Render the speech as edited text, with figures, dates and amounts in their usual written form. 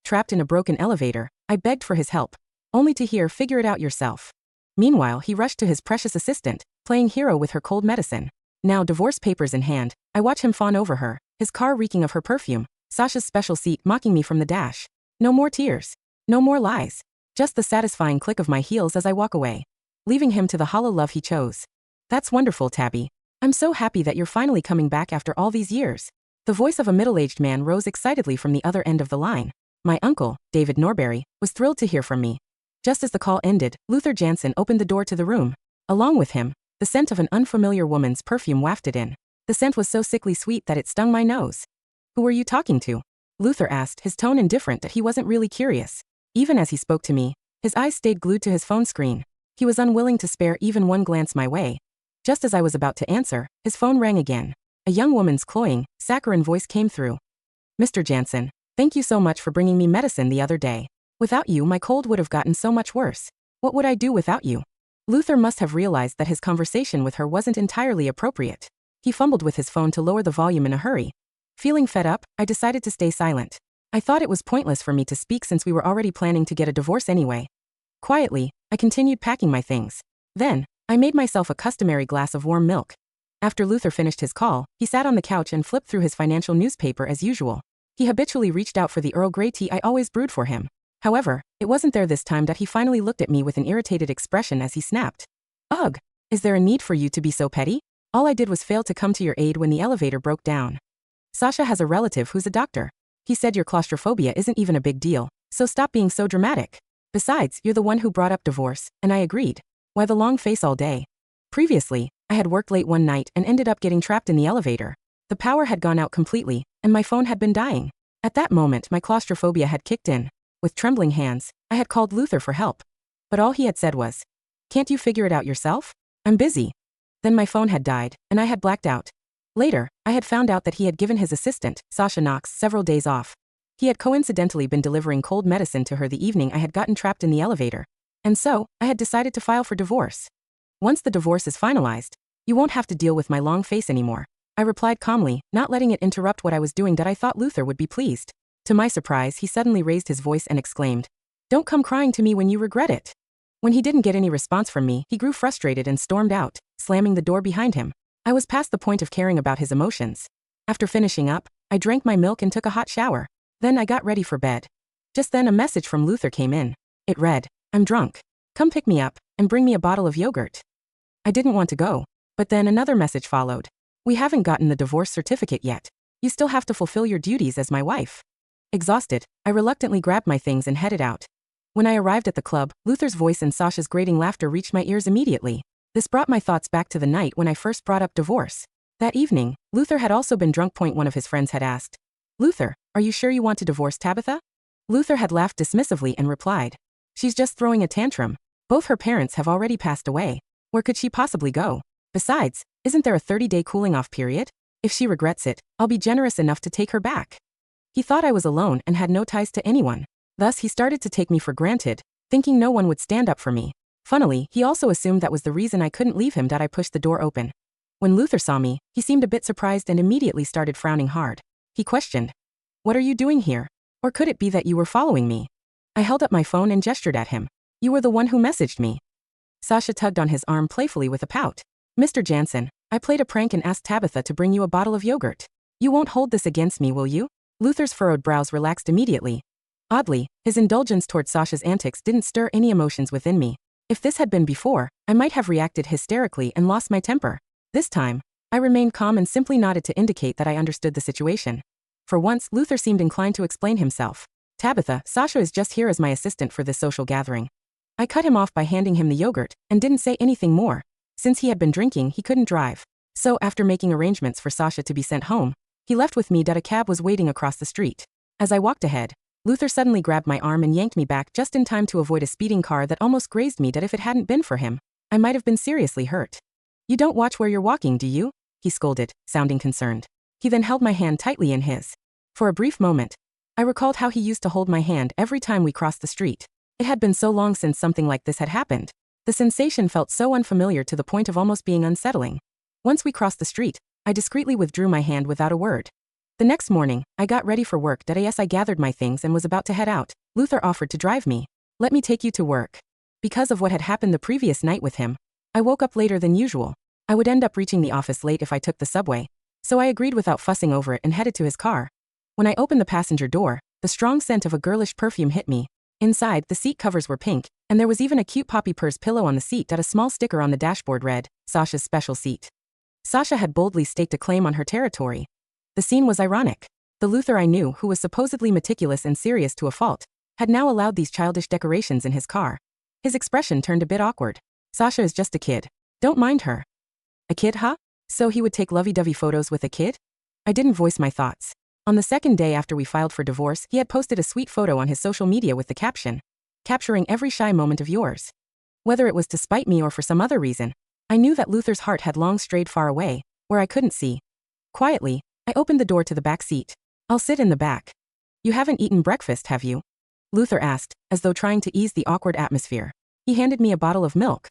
trapped in a broken elevator. I begged for his help, only to hear, "Figure it out yourself." Meanwhile, he rushed to his precious assistant, playing hero with her cold medicine. Now, divorce papers in hand, I watch him fawn over her, his car reeking of her perfume, Sasha's special seat mocking me from the dash. No more tears. No more lies. Just the satisfying click of my heels as I walk away, leaving him to the hollow love he chose. "That's wonderful, Tabby. I'm so happy that you're finally coming back after all these years." The voice of a middle-aged man rose excitedly from the other end of the line. My uncle, David Norbury, was thrilled to hear from me. Just as the call ended, Luther Jansen opened the door to the room. Along with him, the scent of an unfamiliar woman's perfume wafted in. The scent was so sickly sweet that it stung my nose. "Who were you talking to?" Luther asked, his tone indifferent that he wasn't really curious. Even as he spoke to me, his eyes stayed glued to his phone screen. He was unwilling to spare even one glance my way. Just as I was about to answer, his phone rang again. A young woman's cloying, saccharine voice came through. "Mr. Jansen, thank you so much for bringing me medicine the other day. Without you, my cold would have gotten so much worse. What would I do without you?" Luther must have realized that his conversation with her wasn't entirely appropriate. He fumbled with his phone to lower the volume in a hurry. Feeling fed up, I decided to stay silent. I thought it was pointless for me to speak since we were already planning to get a divorce anyway. Quietly, I continued packing my things. Then, I made myself a customary glass of warm milk. After Luther finished his call, he sat on the couch and flipped through his financial newspaper as usual. He habitually reached out for the Earl Grey tea I always brewed for him. However, it wasn't there this time that he finally looked at me with an irritated expression as he snapped. "Ugh, is there a need for you to be so petty? All I did was fail to come to your aid when the elevator broke down. Sasha has a relative who's a doctor. He said your claustrophobia isn't even a big deal, so stop being so dramatic. Besides, you're the one who brought up divorce, and I agreed. Why the long face all day?" Previously, I had worked late one night and ended up getting trapped in the elevator. The power had gone out completely, and my phone had been dying. At that moment, my claustrophobia had kicked in. With trembling hands, I had called Luther for help. But all he had said was, "Can't you figure it out yourself? I'm busy." Then my phone had died, and I had blacked out. Later, I had found out that he had given his assistant, Sasha Knox, several days off. He had coincidentally been delivering cold medicine to her the evening I had gotten trapped in the elevator. And so, I had decided to file for divorce. "Once the divorce is finalized, you won't have to deal with my long face anymore," I replied calmly, not letting it interrupt what I was doing that I thought Luther would be pleased. To my surprise, he suddenly raised his voice and exclaimed, "Don't come crying to me when you regret it." When he didn't get any response from me, he grew frustrated and stormed out, slamming the door behind him. I was past the point of caring about his emotions. After finishing up, I drank my milk and took a hot shower. Then I got ready for bed. Just then a message from Luther came in. It read, "I'm drunk. Come pick me up, and bring me a bottle of yogurt." I didn't want to go. But then another message followed. "We haven't gotten the divorce certificate yet. You still have to fulfill your duties as my wife." Exhausted, I reluctantly grabbed my things and headed out. When I arrived at the club, Luther's voice and Sasha's grating laughter reached my ears immediately. This brought my thoughts back to the night when I first brought up divorce. That evening, Luther had also been drunk. One of his friends had asked, "Luther, are you sure you want to divorce Tabitha?" Luther had laughed dismissively and replied, "She's just throwing a tantrum. Both her parents have already passed away. Where could she possibly go? Besides, isn't there a 30-day cooling-off period? If she regrets it, I'll be generous enough to take her back." He thought I was alone and had no ties to anyone. Thus, he started to take me for granted, thinking no one would stand up for me. Funnily, he also assumed that was the reason I couldn't leave him that I pushed the door open. When Luther saw me, he seemed a bit surprised and immediately started frowning hard. He questioned, "What are you doing here? Or could it be that you were following me?" I held up my phone and gestured at him. "You were the one who messaged me." Sasha tugged on his arm playfully with a pout. "Mr. Jansen, I played a prank and asked Tabitha to bring you a bottle of yogurt. You won't hold this against me, will you?" Luther's furrowed brows relaxed immediately. Oddly, his indulgence toward Sasha's antics didn't stir any emotions within me. If this had been before, I might have reacted hysterically and lost my temper. This time, I remained calm and simply nodded to indicate that I understood the situation. For once, Luther seemed inclined to explain himself. "Tabitha, Sasha is just here as my assistant for this social gathering." I cut him off by handing him the yogurt, and didn't say anything more. Since he had been drinking, he couldn't drive. So after making arrangements for Sasha to be sent home, he left with me that a cab was waiting across the street. As I walked ahead, Luther suddenly grabbed my arm and yanked me back just in time to avoid a speeding car that almost grazed me that if it hadn't been for him, I might have been seriously hurt. "You don't watch where you're walking, do you?" he scolded, sounding concerned. He then held my hand tightly in his. For a brief moment, I recalled how he used to hold my hand every time we crossed the street. It had been so long since something like this had happened. The sensation felt so unfamiliar to the point of almost being unsettling. Once we crossed the street, I discreetly withdrew my hand without a word. The next morning, I got ready for work. Yes, I gathered my things and was about to head out. Luther offered to drive me. Let me take you to work. Because of what had happened the previous night with him, I woke up later than usual. I would end up reaching the office late if I took the subway. So I agreed without fussing over it and headed to his car. When I opened the passenger door, the strong scent of a girlish perfume hit me. Inside, the seat covers were pink, and there was even a cute poppy purse pillow on the seat. A small sticker on the dashboard read, Sasha's special seat. Sasha had boldly staked a claim on her territory. The scene was ironic. The Luther I knew, who was supposedly meticulous and serious to a fault, had now allowed these childish decorations in his car. His expression turned a bit awkward. Sasha is just a kid. Don't mind her. A kid, huh? So he would take lovey-dovey photos with a kid? I didn't voice my thoughts. On the second day after we filed for divorce, he had posted a sweet photo on his social media with the caption, capturing every shy moment of yours. Whether it was to spite me or for some other reason, I knew that Luther's heart had long strayed far away, where I couldn't see. Quietly, I opened the door to the back seat. I'll sit in the back. You haven't eaten breakfast, have you? Luther asked, as though trying to ease the awkward atmosphere. He handed me a bottle of milk,